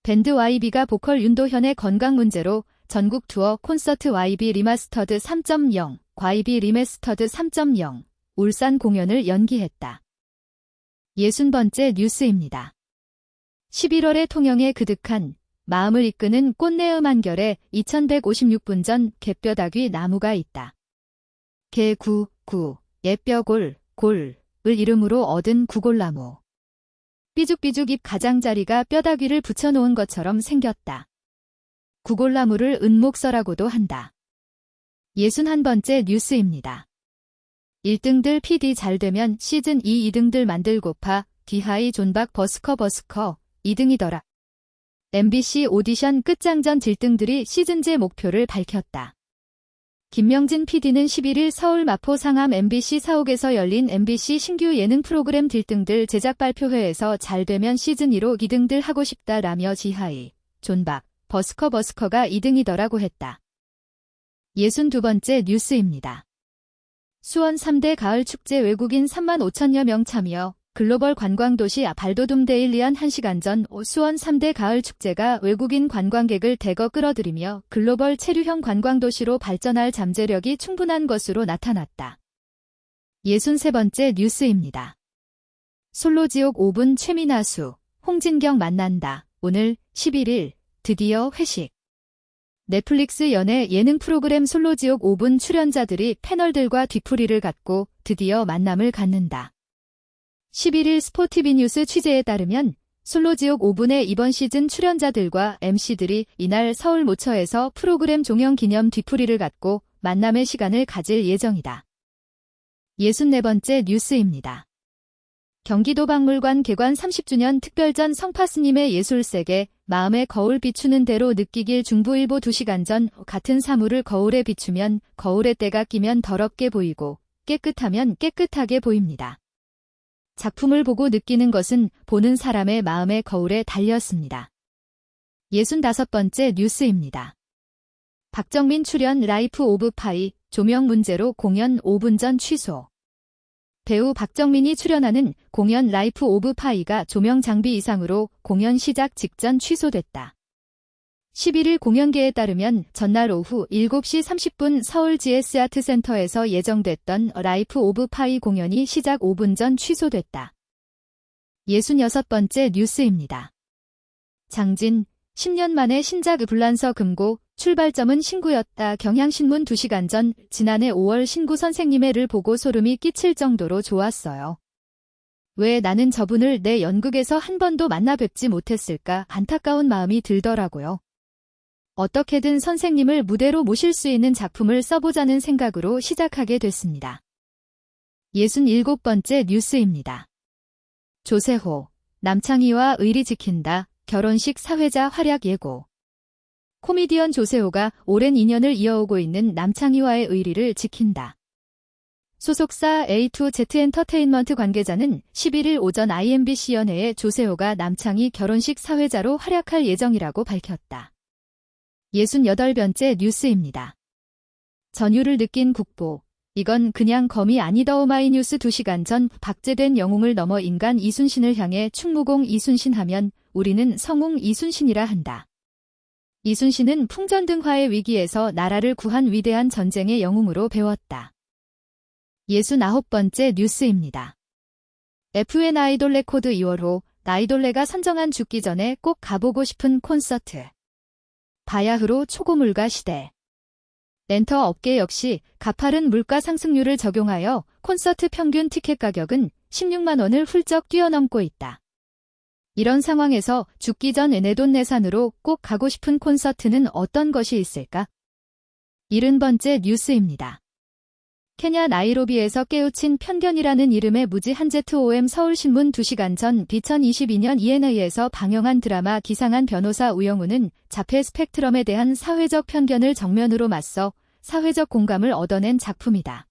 밴드 YB가 보컬 윤도현의 건강 문제로 전국 투어 콘서트 YB 리마스터드 3.0, YB 리마스터드 3.0, 울산 공연을 연기했다. 60번째 뉴스입니다. 11월에 통영에 그득한 마음을 이끄는 꽃내음 한결에 2156분 전 갯뼈다귀 나무가 있다. 개구, 예뼈골, 골을 이름으로 얻은 구골나무. 삐죽삐죽 잎 가장자리가 뼈다귀를 붙여놓은 것처럼 생겼다. 구골나무를 은목서라고도 한다. 61번째 뉴스입니다. 1등들 PD 잘되면 시즌 2 2등들 만들고파 디하이 존박 버스커 2등이더라. MBC 오디션 끝장전 질등들이 시즌제 목표를 밝혔다. 김명진 PD는 11일 서울 마포 상암 MBC 사옥에서 열린 MBC 신규 예능 프로그램 딜등들 제작 발표회에서 잘되면 시즌 2로 2등들 하고 싶다라며 지하이, 존박, 버스커가 2등이더라고 했다. 62번째 뉴스입니다. 수원 3대 가을축제 외국인 3만 5천여 명 참여. 글로벌 관광도시 발도둠 데일리안 1시간 전 수원 3대 가을축제가 외국인 관광객을 대거 끌어들이며 글로벌 체류형 관광도시로 발전할 잠재력이 충분한 것으로 나타났다. 63번째 뉴스입니다. 솔로지옥 5분 최민아수, 홍진경 만난다. 오늘 11일 드디어 회식. 넷플릭스 연예 예능 프로그램 솔로지옥 5분 출연자들이 패널들과 뒤풀이를 갖고 드디어 만남을 갖는다. 11일 스포티비 뉴스 취재에 따르면 솔로지옥 5분의 이번 시즌 출연자들과 MC들이 이날 서울 모처에서 프로그램 종영 기념 뒤풀이를 갖고 만남의 시간을 가질 예정이다. 64번째 뉴스입니다. 경기도 박물관 개관 30주년 특별전 성파스님의 예술세계 마음의 거울 비추는 대로 느끼길 중부일보 2시간 전 같은 사물을 거울에 비추면 거울에 때가 끼면 더럽게 보이고 깨끗하면 깨끗하게 보입니다. 작품을 보고 느끼는 것은 보는 사람의 마음의 거울에 달렸습니다. 65번째 뉴스입니다. 박정민 출연 라이프 오브 파이 조명 문제로 공연 5분 전 취소. 배우 박정민이 출연하는 공연 라이프 오브 파이가 조명 장비 이상으로 공연 시작 직전 취소됐다. 11일 공연계에 따르면 전날 오후 7시 30분 서울 GS 아트센터에서 예정됐던 라이프 오브 파이 공연이 시작 5분 전 취소됐다. 66번째 뉴스입니다. 장진, 10년 만에 신작 불란서 금고, 출발점은 신구였다. 경향신문 2시간 전 지난해 5월 신구 선생님의를 보고 소름이 끼칠 정도로 좋았어요. 왜 나는 저분을 내 연극에서 한 번도 만나 뵙지 못했을까 안타까운 마음이 들더라고요. 어떻게든 선생님을 무대로 모실 수 있는 작품을 써보자는 생각으로 시작하게 됐습니다. 67번째 뉴스입니다. 조세호, 남창희와 의리 지킨다. 결혼식 사회자 활약 예고. 코미디언 조세호가 오랜 인연을 이어오고 있는 남창희와의 의리를 지킨다. 소속사 A2Z 엔터테인먼트 관계자는 11일 오전 IMBC 연회에 조세호가 남창희 결혼식 사회자로 활약할 예정이라고 밝혔다. 68번째 뉴스입니다. 전율을 느낀 국보. 이건 그냥 검이 아니다. 오마이뉴스 2시간 전 박제된 영웅을 넘어 인간 이순신을 향해 충무공 이순신 하면 우리는 성웅 이순신이라 한다. 이순신은 풍전등화의 위기에서 나라를 구한 위대한 전쟁의 영웅으로 배웠다. 69번째 뉴스입니다. FN 아이돌 레코드 2월호 아이돌레가 선정한 죽기 전에 꼭 가보고 싶은 콘서트. 바야흐로 초고물가 시대. 렌터 업계 역시 가파른 물가 상승률을 적용하여 콘서트 평균 티켓 가격은 16만 원을 훌쩍 뛰어넘고 있다. 이런 상황에서 죽기 전 내돈내산으로 꼭 가고 싶은 콘서트는 어떤 것이 있을까? 70번째 뉴스입니다. 케냐 나이로비에서 깨우친 편견이라는 이름의 무지 한제트-OM 서울신문 2시간 전 2022년 ENA에서 방영한 드라마 기상한 변호사 우영우는 자폐 스펙트럼에 대한 사회적 편견을 정면으로 맞서 사회적 공감을 얻어낸 작품이다.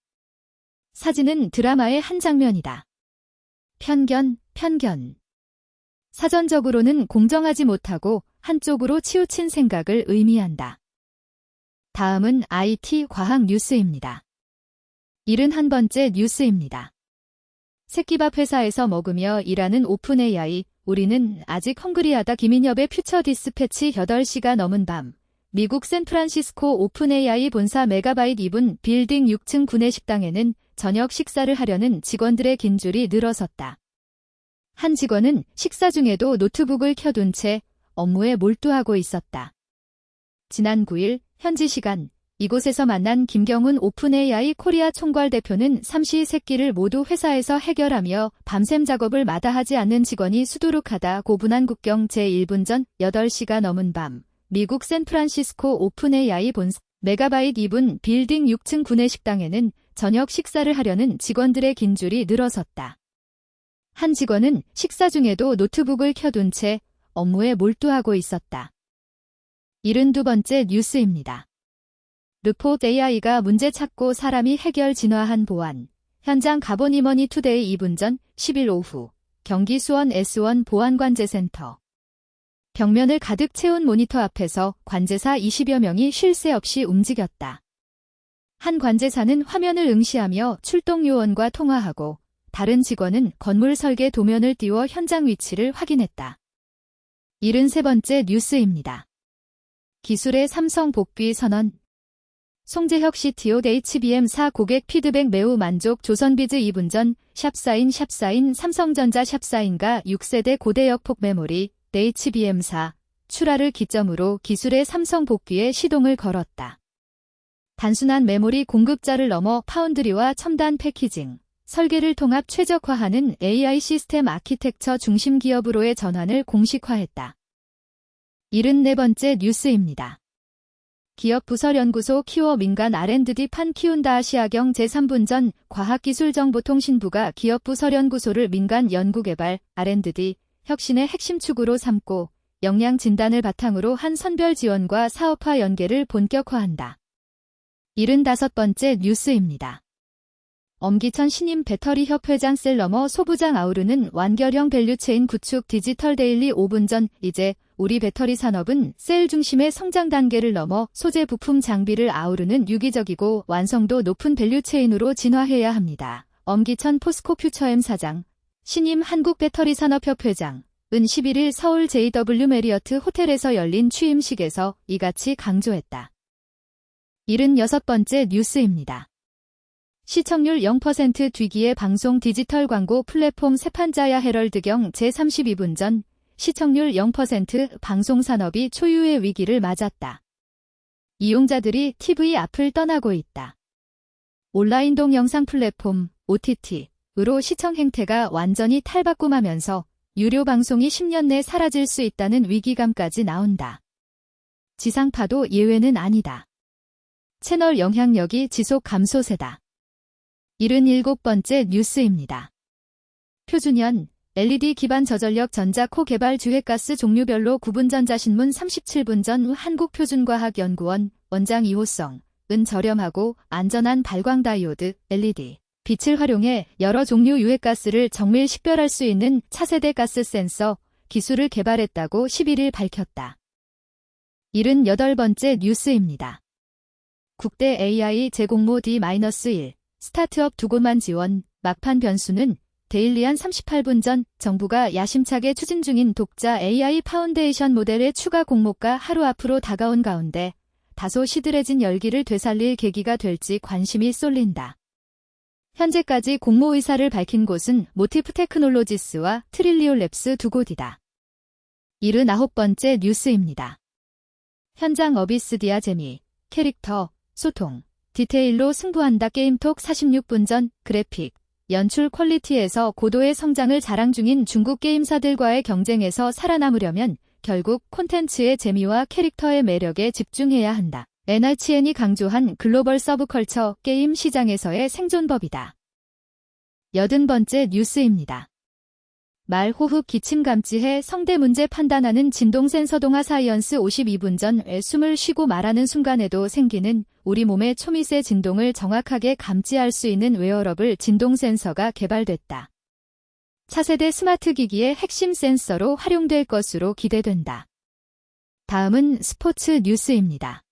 사진은 드라마의 한 장면이다. 편견. 사전적으로는 공정하지 못하고 한쪽으로 치우친 생각을 의미한다. 다음은 IT 과학 뉴스입니다. 71번째 뉴스입니다. 새끼밥 회사에서 먹으며 일하는 오픈 AI, 우리는 아직 헝그리하다. 김인엽의 퓨처 디스패치 8시가 넘은 밤, 미국 샌프란시스코 오픈 AI 본사 메가바이트 2분 빌딩 6층 구내식당에는 저녁 식사를 하려는 직원들의 긴 줄이 늘어섰다. 한 직원은 식사 중에도 노트북을 켜둔 채 업무에 몰두하고 있었다. 지난 9일 현지 시간 이곳에서 만난 김경훈 오픈 AI 코리아 총괄 대표는 삼시세끼를 모두 회사에서 해결하며 밤샘 작업을 마다하지 않는 직원이 수두룩하다 고분한 국경 제1분 전 8시가 넘은 밤 미국 샌프란시스코 오픈 AI 본사 메가바이트 2분 빌딩 6층 구내식당에는 저녁 식사를 하려는 직원들의 긴 줄이 늘어섰다. 한 직원은 식사 중에도 노트북을 켜둔 채 업무에 몰두하고 있었다. 72번째 뉴스입니다. 르포트 AI가 문제 찾고 사람이 해결 진화한 보안. 현장 가보니머니 투데이 2분 전 10일 오후 경기 수원 S1 보안관제센터. 벽면을 가득 채운 모니터 앞에서 관제사 20여 명이 쉴 새 없이 움직였다. 한 관제사는 화면을 응시하며 출동 요원과 통화하고 다른 직원은 건물 설계 도면을 띄워 현장 위치를 확인했다. 73번째 뉴스입니다. 기술의 삼성 복귀 선언. 송재혁 CTO HBM4 고객 피드백 매우 만족. 조선비즈 2분 전 샵사인 삼성전자 샵사인과 6세대 고대역 폭 메모리 HBM4 출하를 기점으로 기술의 삼성 복귀에 시동을 걸었다. 단순한 메모리 공급자를 넘어 파운드리와 첨단 패키징, 설계를 통합 최적화하는 AI 시스템 아키텍처 중심 기업으로의 전환을 공식화했다. 74번째 뉴스입니다. 기업 부설연구소 키워 민간 R&D 판 키운다. 아시아경 제3분 전 과학기술정보통신부가 기업 부설연구소를 민간 연구개발, R&D, 혁신의 핵심 축으로 삼고 역량 진단을 바탕으로 한 선별 지원과 사업화 연계를 본격화한다. 75번째 뉴스입니다. 엄기천 신임 배터리협 회장 셀러머 소부장 아우르는 완결형 밸류체인 구축. 디지털 데일리 5분 전 이제 우리 배터리 산업은 셀 중심의 성장 단계를 넘어 소재 부품 장비를 아우르는 유기적이고 완성도 높은 밸류체인으로 진화해야 합니다. 엄기천 포스코 퓨처엠 사장, 신임 한국배터리산업협 회장은 11일 서울 JW 메리어트 호텔에서 열린 취임식에서 이같이 강조했다. 76번째 뉴스입니다. 시청률 0% 뒤기의 방송 디지털 광고 플랫폼 세판자야 헤럴드경 제32분 전 시청률 0% 방송산업이 초유의 위기를 맞았다. 이용자들이 TV 앞을 떠나고 있다. 온라인 동영상 플랫폼 OTT으로 시청 행태가 완전히 탈바꿈하면서 유료 방송이 10년 내 사라질 수 있다는 위기감까지 나온다. 지상파도 예외는 아니다. 채널 영향력이 지속 감소세다. 77번째 뉴스입니다. 표준현, LED 기반 저전력 전자코 개발 주획가스 종류별로 구분. 전자신문 37분 전 한국표준과학연구원 원장 이호성은 저렴하고 안전한 발광 다이오드 LED 빛을 활용해 여러 종류 유해가스를 정밀 식별할 수 있는 차세대 가스 센서 기술을 개발했다고 11일 밝혔다. 78번째 뉴스입니다. 국대 AI 제공모 D-1 스타트업 2곳만 지원. 막판 변수는 데일리한 38분 전 정부가 야심차게 추진 중인 독자 AI 파운데이션 모델의 추가 공모가 하루 앞으로 다가온 가운데 다소 시들해진 열기를 되살릴 계기가 될지 관심이 쏠린다. 현재까지 공모 의사를 밝힌 곳은 모티프 테크놀로지스와 트릴리오 랩스 두 곳이다. 79번째 뉴스입니다. 현장 어비스디아 재미, 캐릭터, 소통, 디테일로 승부한다. 게임톡 46분 전 그래픽, 연출 퀄리티에서 고도의 성장을 자랑 중인 중국 게임사들과의 경쟁에서 살아남으려면 결국 콘텐츠의 재미와 캐릭터의 매력에 집중해야 한다. NICN이 강조한 글로벌 서브컬처 게임 시장에서의 생존법이다. 80번째 뉴스입니다. 말 호흡 기침 감지해 성대 문제 판단하는 진동 센서 동화 사이언스 52분 전에 숨을 쉬고 말하는 순간에도 생기는 우리 몸의 초미세 진동을 정확하게 감지할 수 있는 웨어러블 진동 센서가 개발됐다. 차세대 스마트 기기의 핵심 센서로 활용될 것으로 기대된다. 다음은 스포츠 뉴스입니다.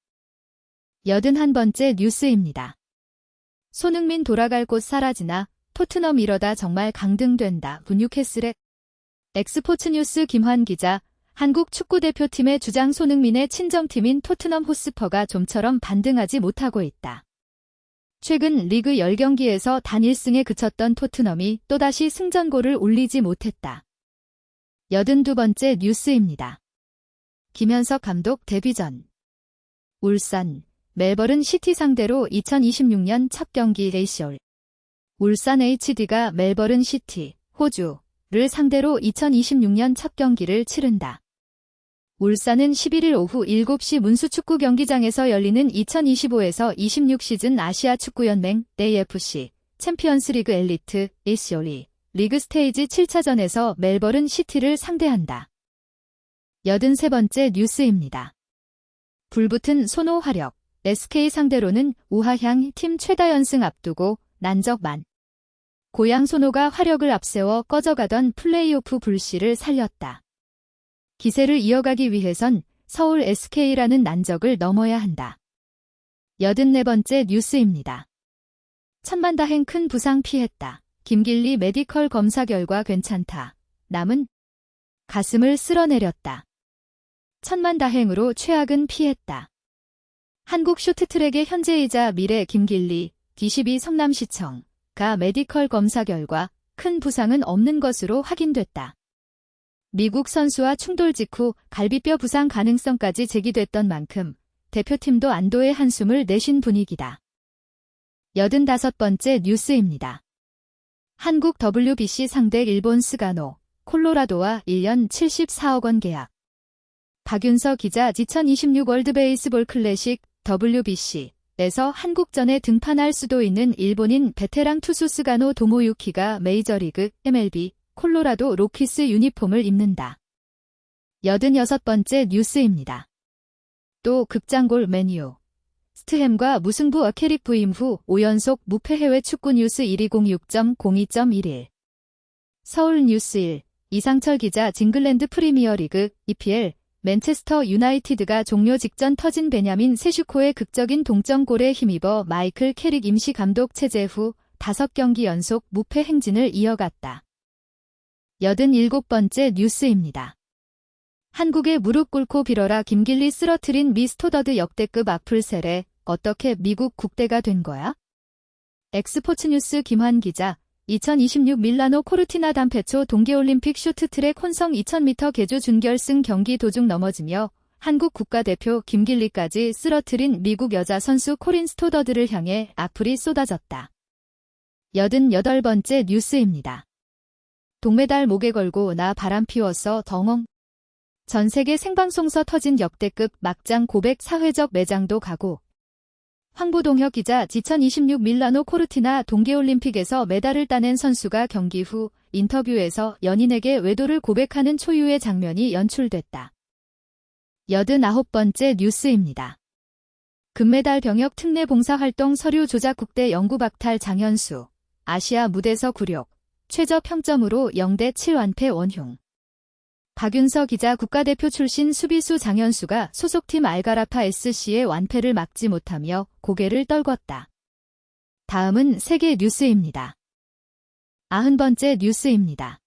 81번째 뉴스입니다. 손흥민 돌아갈 곳 사라지나 토트넘 이러다 정말 강등된다. 뉴캐슬의 엑스포츠 뉴스 김환 기자. 한국 축구대표팀의 주장 손흥민의 친정팀인 토트넘 호스퍼가 좀처럼 반등하지 못하고 있다. 최근 리그 10경기에서 단 1승에 그쳤던 토트넘이 또다시 승전골을 올리지 못했다. 82번째 뉴스입니다. 김현석 감독 데뷔 전 울산, 멜버른 시티 상대로 2026년 첫 경기 레이시올. 울산 HD가 멜버른 시티, 호주를 상대로 2026년 첫 경기를 치른다. 울산은 11일 오후 7시 문수축구 경기장에서 열리는 2025에서 26 시즌 아시아 축구연맹 AFC 챔피언스리그 엘리트 ACO리 리그 스테이지 7차전에서 멜버른 시티를 상대한다. 83번째 뉴스입니다. 불붙은 손호 화력, SK 상대로는 우하향 팀 최다 연승 앞두고 난적만. 고양 손호가 화력을 앞세워 꺼져가던 플레이오프 불씨를 살렸다. 기세를 이어가기 위해선 서울 SK라는 난적을 넘어야 한다. 84번째 뉴스입니다. 천만다행 큰 부상 피했다. 김길리 메디컬 검사 결과 괜찮다. 남은 가슴을 쓸어내렸다. 천만다행으로 최악은 피했다. 한국 쇼트트랙의 현재이자 미래 김길리 D12 성남시청가 메디컬 검사 결과 큰 부상은 없는 것으로 확인됐다. 미국 선수와 충돌 직후 갈비뼈 부상 가능성까지 제기됐던 만큼 대표팀도 안도의 한숨을 내쉰 분위기다. 85번째 뉴스입니다. 한국 WBC 상대 일본 스가노, 콜로라도와 1년 74억 원 계약. 박윤서 기자. 2026 월드베이스볼 클래식 WBC에서 한국전에 등판할 수도 있는 일본인 베테랑 투수 스가노 도모유키가 메이저리그 MLB 콜로라도 로키스 유니폼을 입는다. 86번째 뉴스입니다. 또 극장골 맨유. 스트햄과 무승부 어케릭 부임 후 5연속 무패 해외 축구 뉴스 1위 06.02.11. 서울 뉴스 1. 이상철 기자. 잉글랜드 프리미어리그 EPL 맨체스터 유나이티드가 종료 직전 터진 베냐민 세슈코의 극적인 동점골에 힘입어 마이클 캐릭 임시 감독 체제 후 5경기 연속 무패 행진을 이어갔다. 87번째 뉴스입니다. 한국에 무릎 꿇고 빌어라. 김길리 쓰러트린 미 스토더드 역대급 악플 세례. 어떻게 미국 국대가 된 거야? 엑스포츠 뉴스 김환 기자. 2026 밀라노 코르티나 단페초 동계올림픽 쇼트트랙 혼성 2000m 계주 준결승 경기 도중 넘어지며 한국 국가대표 김길리까지 쓰러트린 미국 여자 선수 코린 스토더드를 향해 악플이 쏟아졌다. 88번째 뉴스입니다. 동메달 목에 걸고 나 바람 피웠어 덩엉. 전 세계 생방송서 터진 역대급 막장 고백 사회적 매장도 가고. 황보동혁 기자. 2026 밀라노 코르티나 동계올림픽에서 메달을 따낸 선수가 경기 후 인터뷰에서 연인에게 외도를 고백하는 초유의 장면이 연출됐다. 89번째 뉴스입니다. 금메달 병역 특례 봉사활동 서류 조작 국대 연구 박탈 장현수. 아시아 무대서 굴욕. 최저 평점으로 0대7 완패 원흉. 박윤서 기자. 국가대표 출신 수비수 장현수가 소속팀 알가라파 SC의 완패를 막지 못하며 고개를 떨궜다. 다음은 세계 뉴스입니다. 90번째 뉴스입니다.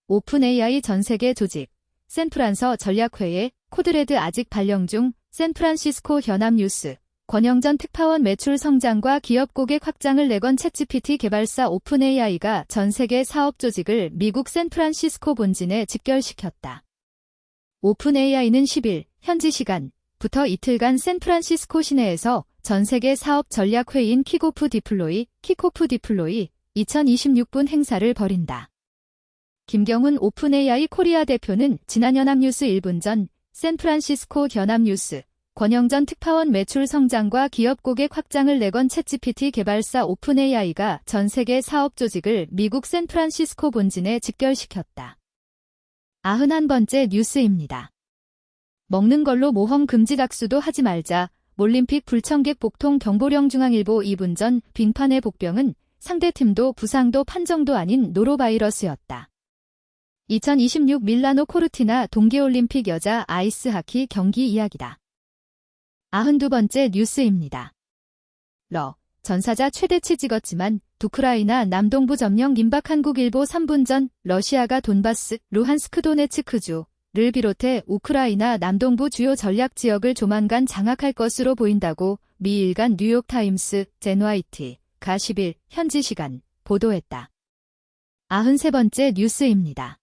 오픈AI 전세계 조직, 샌프란서 전략회의, 코드레드 아직 발령 중, 샌프란시스코 현암뉴스, 권영전 특파원 매출 성장과 기업 고객 확장을 내건 챗GPT 개발사 오픈AI가 전 세계 사업 조직을 미국 샌프란시스코 본진에 집결시켰다. 오픈AI는 10일 현지 시간부터 이틀간 샌프란시스코 시내에서 전 세계 사업 전략회의인 킥오프 디플로이 2026분 행사를 벌인다. 김경훈 오픈AI 코리아 대표는 지난 연합뉴스 1분 전 샌프란시스코 현암뉴스, 권영전 특파원 매출 성장과 기업 고객 확장을 내건 챗GPT 개발사 오픈AI가 전 세계 사업 조직을 미국 샌프란시스코 본진에 집결시켰다. 91번째 뉴스입니다. 먹는 걸로 모험 금지 dak수도 하지 말자. 몰림픽 불청객 복통 경보령 중앙일보 2분 전 빙판의 복병은 상대팀도 부상도 판정도 아닌 노로바이러스였다. 2026 밀라노 코르티나 동계올림픽 여자 아이스하키 경기 이야기다. 92번째 뉴스입니다. 전사자 최대치 찍었지만 우크라이나 남동부 점령 임박 한국일보 3분 전 러시아가 돈바스, 루한스크 도네츠크주를 비롯해 우크라이나 남동부 주요 전략 지역을 조만간 장악할 것으로 보인다고 미 일간 뉴욕타임스, 젠화이티가 10일 현지 시간 보도했다. 93번째 뉴스입니다.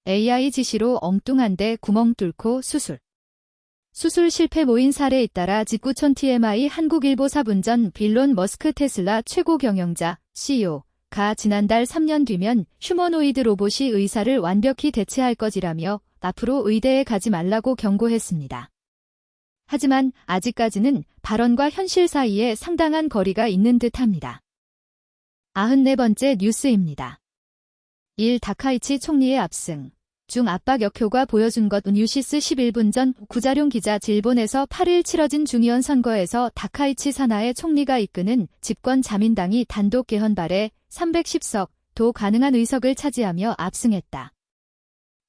AI 지시로 엉뚱한데 구멍 뚫고 수술 실패 모인 사례에 잇따라 직구촌 TMI 한국일보 4분 전 빌론 머스크 테슬라 최고 경영자 CEO가 지난달 3년 뒤면 휴머노이드 로봇이 의사를 완벽히 대체할 것이라며 앞으로 의대에 가지 말라고 경고했습니다. 하지만 아직까지는 발언과 현실 사이에 상당한 거리가 있는 듯합니다. 94번째 뉴스입니다. 다카이치 총리의 압승 중 압박 역효과 보여준 것 뉴시스 11분 전 구자룡 기자 일본에서 8일 치러진 중의원 선거에서 다카이치 사나에 총리가 이끄는 집권 자민당이 단독 개헌발에 310석 도 가능한 의석을 차지하며 압승했다.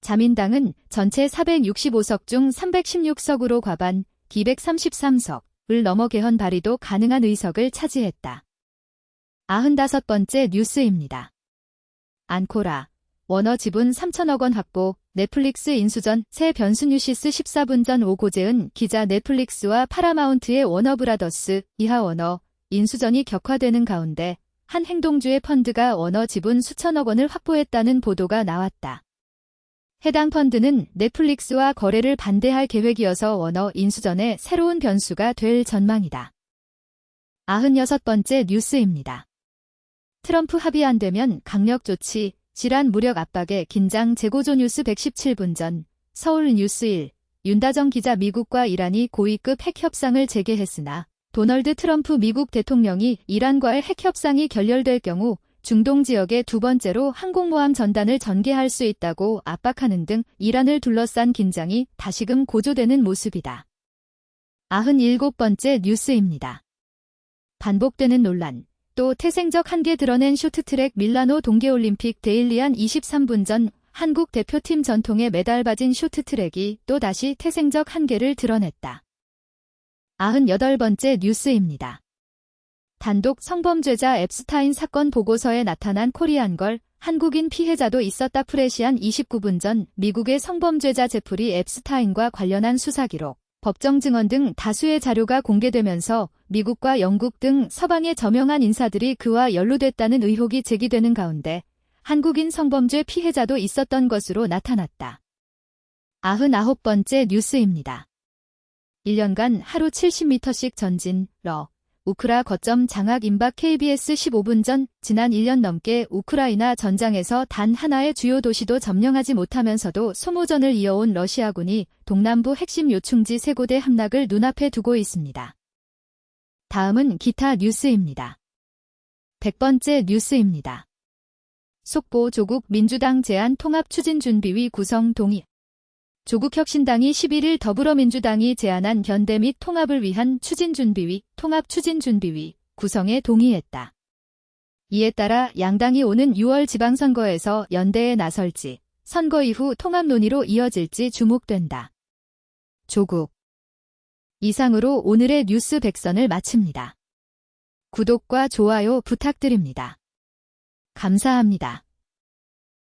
자민당은 전체 465석 중 316석으로 과반 233석을 넘어 개헌 발의도 가능한 의석을 차지했다. 95번째 뉴스입니다. 안코라 워너 지분 3천억 원 확보, 넷플릭스 인수 전 새 변수 뉴시스 14분 전 오고재은 기자 넷플릭스와 파라마운트의 워너브라더스, 이하 워너, 인수전이 격화되는 가운데 한 행동주의 펀드가 워너 지분 수천억 원을 확보했다는 보도가 나왔다. 해당 펀드는 넷플릭스와 거래를 반대할 계획이어서 워너 인수전의 새로운 변수가 될 전망이다. 96번째 뉴스입니다. 트럼프 합의 안 되면 강력 조치, 질환 무력 압박에 긴장 재고조 뉴스 117분 전 서울 뉴스 1 윤다정 기자 미국과 이란이 고위급 핵 협상을 재개했으나 도널드 트럼프 미국 대통령이 이란과의 핵 협상이 결렬될 경우 중동 지역에 두 번째로 항공모함 전단을 전개할 수 있다고 압박하는 등 이란을 둘러싼 긴장이 다시금 고조되는 모습이다. 97번째 뉴스입니다. 반복되는 논란. 또 태생적 한계 드러낸 쇼트트랙 밀라노 동계올림픽 데일리안 23분 전 한국 대표팀 전통에 메달받은 쇼트트랙이 또다시 태생적 한계를 드러냈다. 98번째 뉴스입니다. 단독 성범죄자 앱스타인 사건 보고서에 나타난 코리안걸, 한국인 피해자도 있었다. 프레시안 29분 전 미국의 성범죄자 제프리 앱스타인과 관련한 수사 기록, 법정 증언 등 다수의 자료가 공개되면서 미국과 영국 등 서방의 저명한 인사들이 그와 연루됐다는 의혹이 제기되는 가운데 한국인 성범죄 피해자도 있었던 것으로 나타났다. 99번째 뉴스입니다. 1년간 하루 70m씩 전진, 우크라 거점 장악 임박 KBS 15분 전 지난 1년 넘게 우크라이나 전장에서 단 하나의 주요 도시도 점령하지 못하면서도 소모전을 이어온 러시아군이 동남부 핵심 요충지 3곳의 함락을 눈앞에 두고 있습니다. 다음은 기타 뉴스입니다. 100번째 뉴스입니다. 속보 조국 민주당 제안 통합추진준비위 구성 동의. 조국혁신당이 11일 더불어민주당이 제안한 연대 및 통합을 위한 추진준비위, 통합추진준비위 구성에 동의했다. 이에 따라 양당이 오는 6월 지방선거에서 연대에 나설지, 선거 이후 통합 논의로 이어질지 주목된다. 조국. 이상으로 오늘의 뉴스 백선을 마칩니다. 구독과 좋아요 부탁드립니다. 감사합니다.